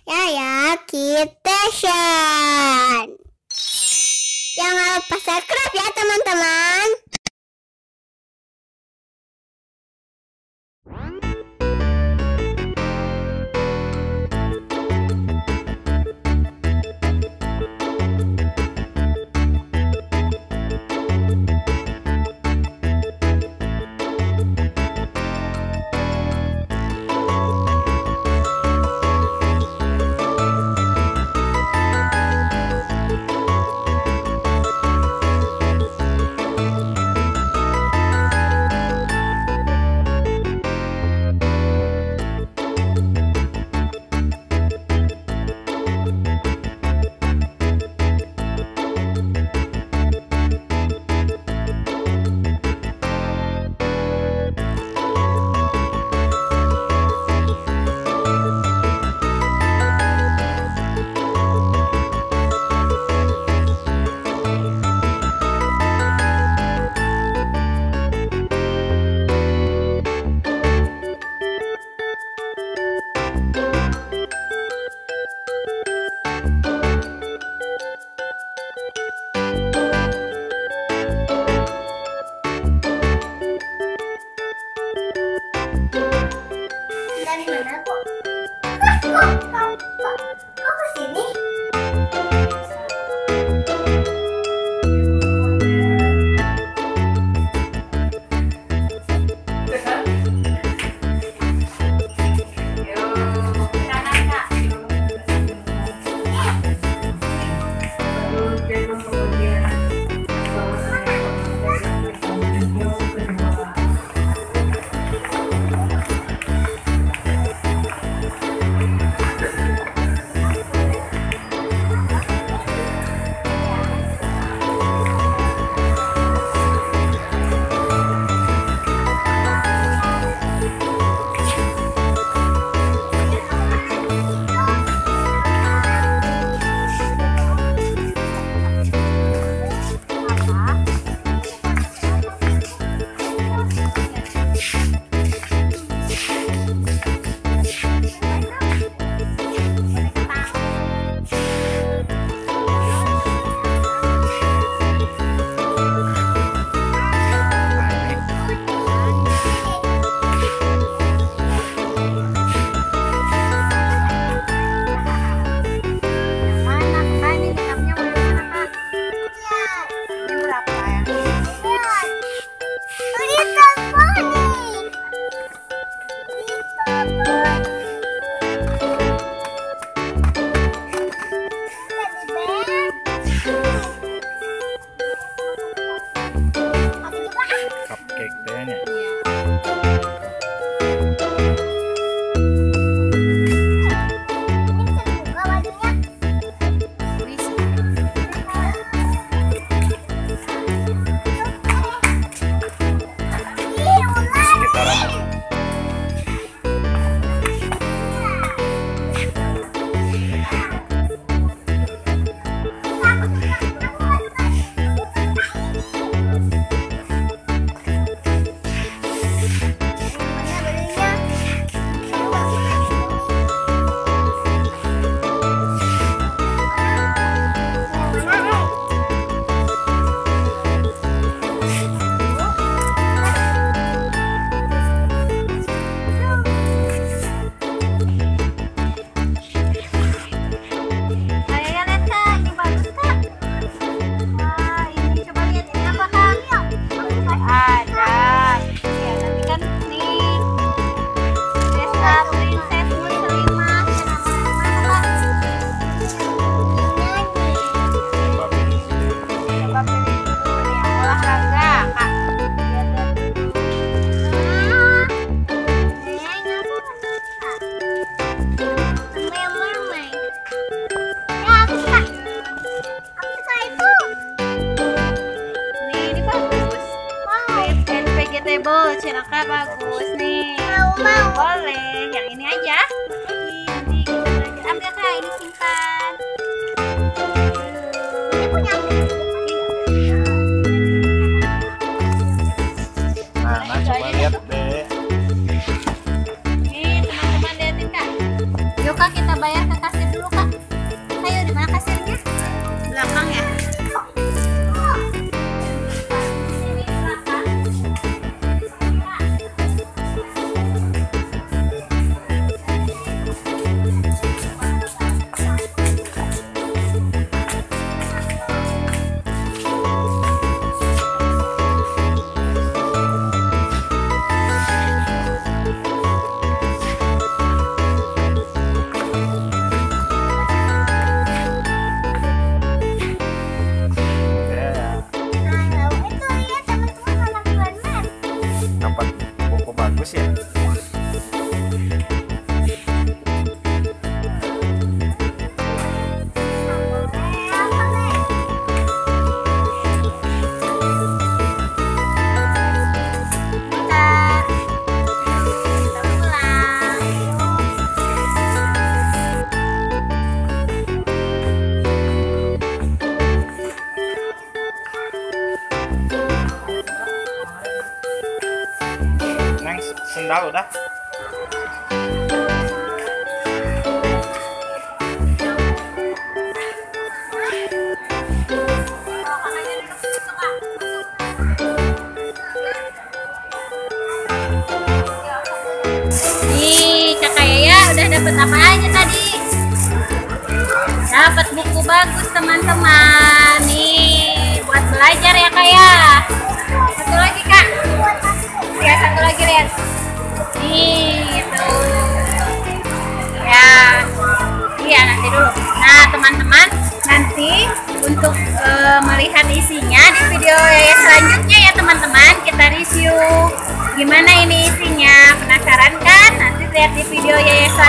Yaya Kitchen. Jangan lupa subscribe ya teman-teman. Dari mana kok? Kok kesini? Cilaka bagus nih. Mau. Boleh, yang ini aja. Nanti kita belajar. Ambil Kak, ini simpan. Ini punya aku. Nah, coba lihat deh. Nih, teman-teman liatin Kak. Yuk Kak, kita bayar ke kasir dulu Kak. Ayo, di mana kasirnya? Belakang ya. Sini belakang. Nah, itu lihat teman-teman anak keren. Dapat buku bagus ya. Kita pulang. Neng sendal udah. Nih, Kakak Yaya udah dapet apa aja tadi? Dapat buku bagus teman-teman. Nih, buat belajar ya Kak ya. Satu lagi Kak. Ya, satu lagi lihat. Nih, itu. Ya. Iya, nanti dulu. Nah, teman-teman, nanti untuk melihat isinya di video Yaya selanjutnya ya teman-teman, kita review gimana ini isinya. Penasaran kan? Nanti lihat di video Yaya selanjutnya.